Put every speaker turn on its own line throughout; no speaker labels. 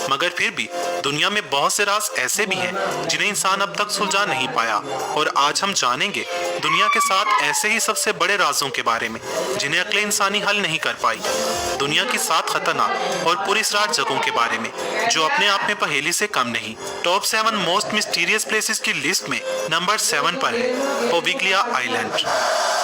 मगर फिर भी दुनिया में बहुत से राज ऐसे भी हैं जिन्हें इंसान अब तक सुलझा नहीं पाया, और आज हम जानेंगे दुनिया के 7 ऐसे ही सबसे बड़े राजों के बारे में जिन्हें अक्ल इंसानी हल नहीं कर पाई। दुनिया की 7 खतरनाक और पुरस्कार जगहों के बारे में जो अपने आप में पहेली से कम नहीं। टॉप 7 मोस्ट मिस्टीरियस प्लेसेस की लिस्ट में नंबर 7 पर है पोविग्लिया आइलैंड।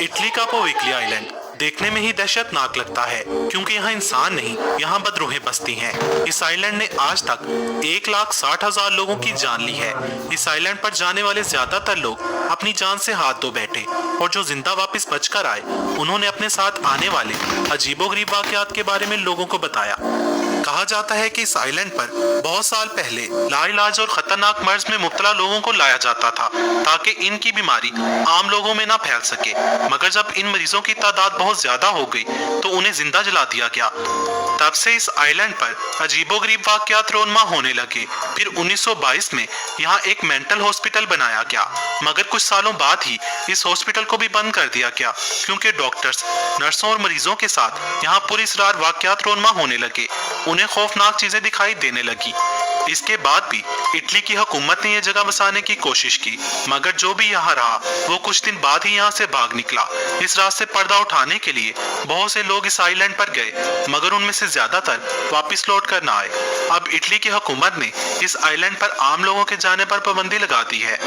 इटली का पोविग्लिया आइलैंड देखने में ही दहशतनाक लगता है, क्योंकि यहाँ इंसान नहीं, यहाँ बदरूहें बसती हैं। इस आइलैंड ने आज तक 1,60,000 लोगों की जान ली है। इस आइलैंड पर जाने वाले ज्यादातर लोग अपनी जान से हाथ धो बैठे, और जो जिंदा वापस बचकर आए उन्होंने अपने साथ आने वाले अजीबोगरीब वाकयात के बारे में लोगों को बताया। कहा जाता है कि इस आइलैंड पर बहुत साल पहले लाइलाज और खतरनाक मर्ज में मुब्तला लोगों को लाया जाता था ताकि इनकी बीमारी आम लोगों में ना फैल सके, मगर जब इन मरीजों की तादाद बहुत ज्यादा हो गई तो उन्हें जिंदा जला दिया गया। तब से इस आइलैंड पर अजीबोगरीब वाकयात रोनमा होने लगे। फिर 1922 में यहाँ एक मेंटल हॉस्पिटल बनाया गया, मगर कुछ सालों बाद ही इस हॉस्पिटल को भी बंद कर दिया गया, क्योंकि डॉक्टर्स, नर्सों और मरीजों के साथ यहाँ पुरस्कार वाकयात रोनमा होने लगे। उन्हें खौफनाक चीजें दिखाई देने लगी। इसके बाद भी इटली की हुकूमत ने यह जगह बसाने की कोशिश की, मगर जो भी यहाँ रहा वो कुछ दिन बाद ही यहाँ से भाग निकला। इस रात से पर्दा उठाने के लिए बहुत से लोग इस आइलैंड पर गए, मगर उनमें से ज्यादातर वापस लौट कर ना आए। अब इटली की हुकूमत ने इस आइलैंड पर आम लोगों के जाने पर पाबंदी लगा दी है।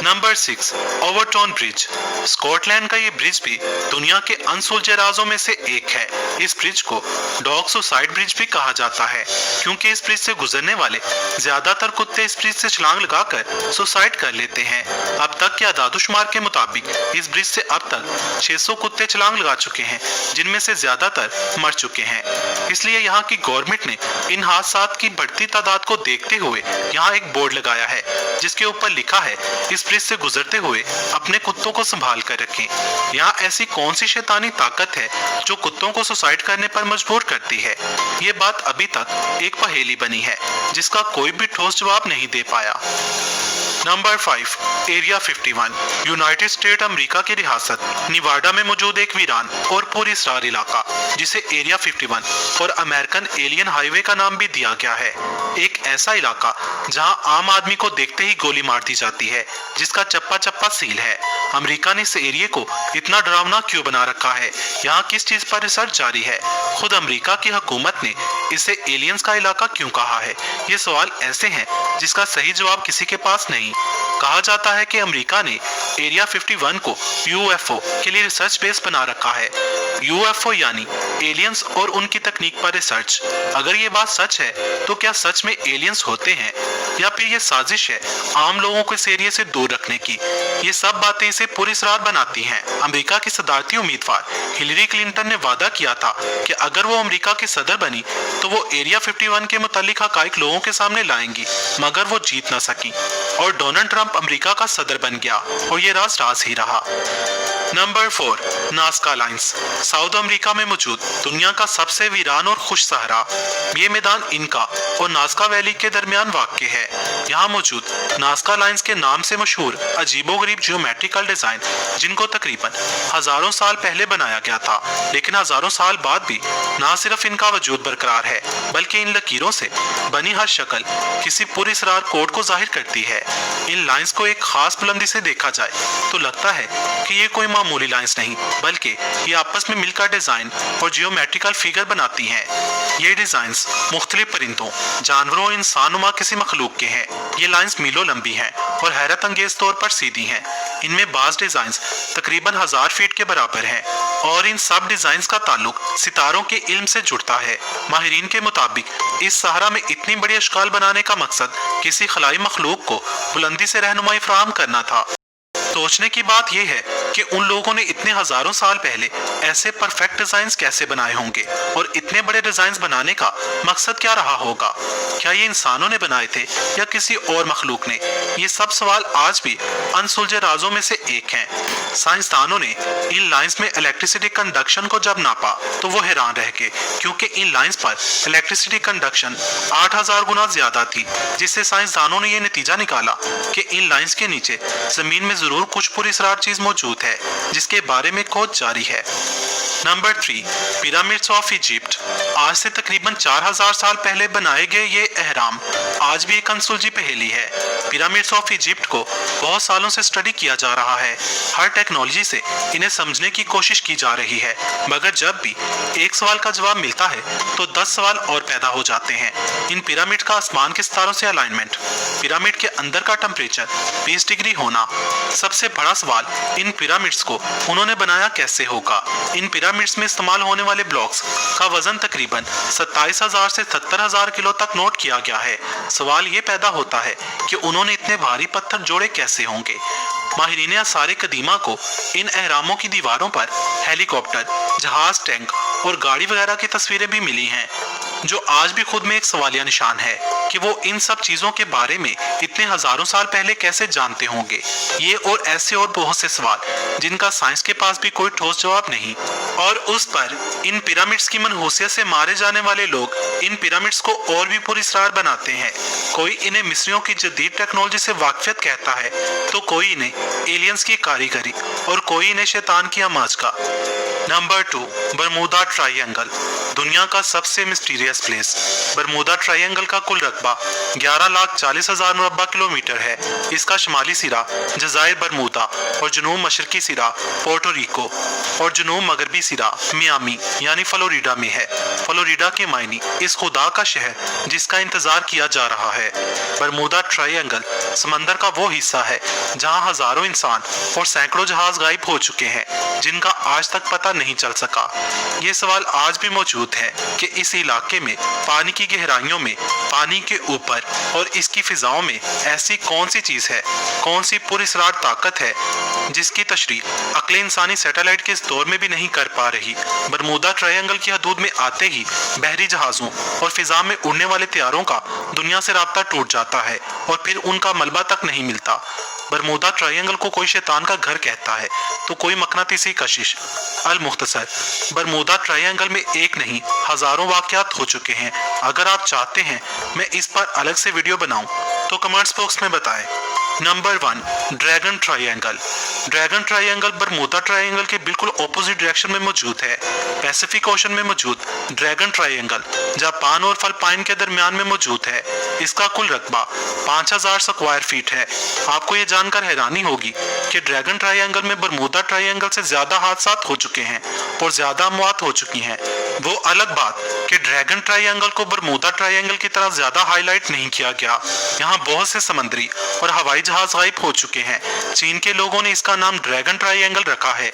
Number 6 Overton bridge. स्कॉटलैंड का ये ब्रिज भी दुनिया के अनसुलझे राजों में से एक है। इस ब्रिज को डॉग सुसाइड ब्रिज भी कहा जाता है, क्योंकि इस ब्रिज से गुजरने वाले ज्यादातर कुत्ते इस ब्रिज से छलांग लगाकर सुसाइड कर लेते हैं। अब तक के आदादुशुमार के मुताबिक इस ब्रिज से अब तक 600 कुत्ते छलांग लगा चुके हैं, जिनमें से ज्यादातर मर चुके हैं। इसलिए यहाँ की गवर्नमेंट ने इन हादसात की बढ़ती तादाद को देखते हुए यहाँ एक बोर्ड लगाया है, जिसके ऊपर लिखा है इस ब्रिज से गुजरते हुए अपने कुत्तों को संभाल कर रखें। यहाँ ऐसी कौन सी शैतानी ताकत है जो कुत्तों को सुसाइड करने पर मजबूर करती है? ये बात अभी तक एक पहेली बनी है, जिसका कोई भी ठोस जवाब नहीं दे पाया। Number 5 area 51। United state America की रियासत निवाडा में मौजूद एक वीरान और पुरस्कार इलाका, जिसे एरिया 51 और अमेरिकन एलियन हाईवे का नाम भी दिया गया है। एक ऐसा इलाका जहां आम आदमी को देखते ही गोली मार दी जाती है, जिसका चप्पा चप्पा सील है। अमेरिका ने इस एरिया को इतना डरावना क्यों बना रखा है? यहाँ किस चीज पर रिसर्च जारी है? खुद अमेरिका की हुकूमत ने इसे एलियंस का इलाका क्यों कहा है? ये सवाल ऐसे हैं जिसका सही जवाब किसी के पास नहीं। कहा जाता है कि अमेरिका ने एरिया 51 को यूएफओ के लिए रिसर्च बेस बना रखा है। यूएफओ यानी एलियंस और उनकी तकनीक पर रिसर्च। अगर ये बात सच है तो क्या सच में एलियंस होते हैं, या फिर ये साजिश है आम लोगों को इस एरिया से दूर रखने की? ये सब बातें इसे पुरस्कार बनाती हैं। अमेरिका की सदारती उम्मीदवार हिलरी क्लिंटन ने वादा किया था कि अगर वो अमेरिका की सदर बनी तो वो एरिया 51 के मुतालिक हकाइक लोगों के सामने लाएंगी, मगर वो जीत ना सकी और डोनाल्ड ट्रंप अमेरिका का सदर बन गया, और ये राज ही रहा। Number 4 Nazca lines. South America में मौजूद दुनिया का सबसे वीरान और खुश सहरा ये मैदान इनका और नाज़का वैली के दरमियान वाक़ है। यहाँ मौजूद नाज़का लाइंस के नाम से मशहूर अजीबोगरीब जियोमेट्रिकल डिजाइन, जिनको तकरीबन हजारों साल पहले बनाया गया था, लेकिन हजारों साल बाद भी न सिर्फ इनका वजूद बरकरार है, बल्कि इन लकीरों से बनी हर शक्ल किसी पुरस्कार कोड को जाहिर करती है। इन लाइंस को एक खास बुलंदी से देखा जाए तो लगता है कि ये कोई मामूली लाइंस नहीं, बल्कि ये आपस में मिलकर डिजाइन और जियोमेट्रिकल फिगर बनाती हैं। ये डिजाइन्स मुख्तलिफ परिंदों, जानवरों, इंसानुमा किसी मखलूक के हैं। ये लाइंस मीलों लंबी हैं और हैरत अंगेज तौर पर सीधी हैं। इनमें बाज डिजाइन्स तकरीबन 1000 फीट के बराबर हैं, और इन सब डिजाइन्स का ताल्लुक सितारों के इल्म से जुड़ता है। माहिरीन के मुताबिक इस सहरा में इतनी बड़ी अशकाल बनाने का मकसद किसी खलाई मखलूक को बुलंदी से रहनुमाई फराहम करना था। सोचने की बात यह है कि उन लोगों ने इतने हजारों साल पहले ऐसे परफेक्ट डिजाइन्स कैसे बनाए होंगे, और इतने बड़े डिजाइन्स बनाने का मकसद क्या रहा होगा? क्या ये इंसानों ने बनाए थे या किसी और मखलूक ने? ये सब सवाल आज भी अनसुलझे राजों में से एक हैं। साइंसदानों ने इन लाइंस में इलेक्ट्रिसिटी कंडक्शन को जब नापा तो वो हैरान रह गए, क्योंकि इन लाइंस पर इलेक्ट्रिसिटी कंडक्शन 8000 गुना ज्यादा थी, जिससे साइंसदानों ने ये नतीजा निकाला कि इन लाइंस के नीचे जमीन में जरूर कुछ पुरस्कार चीज मौजूद है, जिसके बारे में खोज जारी है। Number 3 pyramids of Egypt. आज से तकरीबन 4000 साल पहले बनाए गए ये अहराम आज भी एक अनसुलझी पहेली है। पिरामिड्स ऑफ इजिप्ट को बहुत सालों से स्टडी किया जा रहा है। हर टेक्नोलॉजी से इन्हें समझने की कोशिश की जा रही है, मगर जब भी एक सवाल का जवाब मिलता है तो 10 सवाल और पैदा हो जाते हैं। इन पिरामिड का आसमान के सितारों से अलाइनमेंट, पिरामिड के अंदर का टेम्परेचर 20 डिग्री होना, सबसे बड़ा सवाल इन पिरामिड्स को उन्होंने बनाया कैसे होगा। इन पिरामिड्स में इस्तेमाल होने वाले ब्लॉक्स का वजन तकरीबन 27,000 से 70,000 किलो तक नोट किया गया है। सवाल ये पैदा होता है कि उन्होंने इतने भारी पत्थर जोड़े कैसे होंगे। माहिरीन आसार कदीमा को इन अहरामों की दीवारों पर हेलीकॉप्टर, जहाज, टैंक और गाड़ी वगैरह की तस्वीरें भी मिली हैं, जो आज भी खुद में एक सवालिया निशान है कि वो इन सब चीजों के बारे में इतने हजारों साल पहले कैसे जानते होंगे। ये और ऐसे और बहुत से सवाल जिनका साइंस के पास भी कोई ठोस जवाब नहीं। और उस पर इन पिरामिड्स की मनहूसियत से मारे जाने वाले लोग इन पिरामिड्स को और भी पुरस्कार बनाते हैं। कोई इन्हें मिस्रियों की जदीद टेक्नोलॉजी से वाकफियत कहता है, तो कोई इन्हें एलियंस की कारीगरी और कोई इन्हें शैतान की आमाज का। नंबर 2, बरमूदा ट्रायंगल, दुनिया का सबसे मिस्टीरियस प्लेस। बरमूदा ट्रायंगल का कुल रकबा 11,40,000 मुरब्बा किलोमीटर है। इसका शुमाली सिरा जज़ायर बरमूदा और जुनूब मशरकी सिरा पोर्टो रिको और जुनूब मगरबी सिरा मियामी यानी फ्लोरिडा में है। फ्लोरिडा के मायनी इस खुदा का शहर जिसका इंतजार किया जा रहा है। बरमूदा ट्रायंगल समंदर का वो हिस्सा है जहां हजारों इंसान और सैकड़ों जहाज गायब हो चुके हैं, जिनका आज तक पता नहीं चल सका। ये सवाल आज भी मौजूद है कि इस इलाके में पानी की गहराइयों में, पानी के ऊपर और इसकी फिजाओं में ऐसी कौन सी चीज है, कौन सी पुरस्कार ताकत है जिसकी तशरीह अक्ल इंसानी सैटेलाइट के इस दौर में भी नहीं कर पा रही। बरमूदा ट्रायंगल की हदूद में आते ही बहरी जहाजों और फिजा में उड़ने वाले तैयारों का दुनिया से राब्ता टूट जाता है और फिर उनका मलबा तक नहीं मिलता। बरमूदा ट्रायंगल को कोई शैतान का घर कहता है, तो कोई मकनातीसी कशिश। अल मुख्तसर, बरमूदा ट्रायंगल में एक नहीं हजारों वाकयात हो चुके हैं। अगर आप चाहते हैं मैं इस पर अलग से वीडियो बनाऊं तो कमेंट्स बॉक्स में बताएं। Number 1, dragon triangle. Dragon triangle Bermuda triangle के बिल्कुल ऑपोजिट डायरेक्शन में मौजूद है। पैसिफिक ओशन में मौजूद ड्रैगन ट्रायंगल जापान और फिलिपाइन के दरमियान में मौजूद है। इसका कुल रकबा 5000 स्क्वायर फीट है। आपको ये जानकर हैरानी होगी कि ड्रैगन ट्रायंगल में बरमूदा ट्रायंगल से ज्यादा हादसा हो चुके हैं और ज्यादा मौत हो चुकी हैं। वो अलग बात कि ड्रैगन ट्रायंगल को बरमूदा ट्रायंगल की तरह ज्यादा हाईलाइट नहीं किया गया। यहाँ बहुत से समुद्री और हवाई जहाज गायब हो चुके हैं। चीन के लोगों ने इसका नाम ड्रैगन ट्रायंगल रखा है।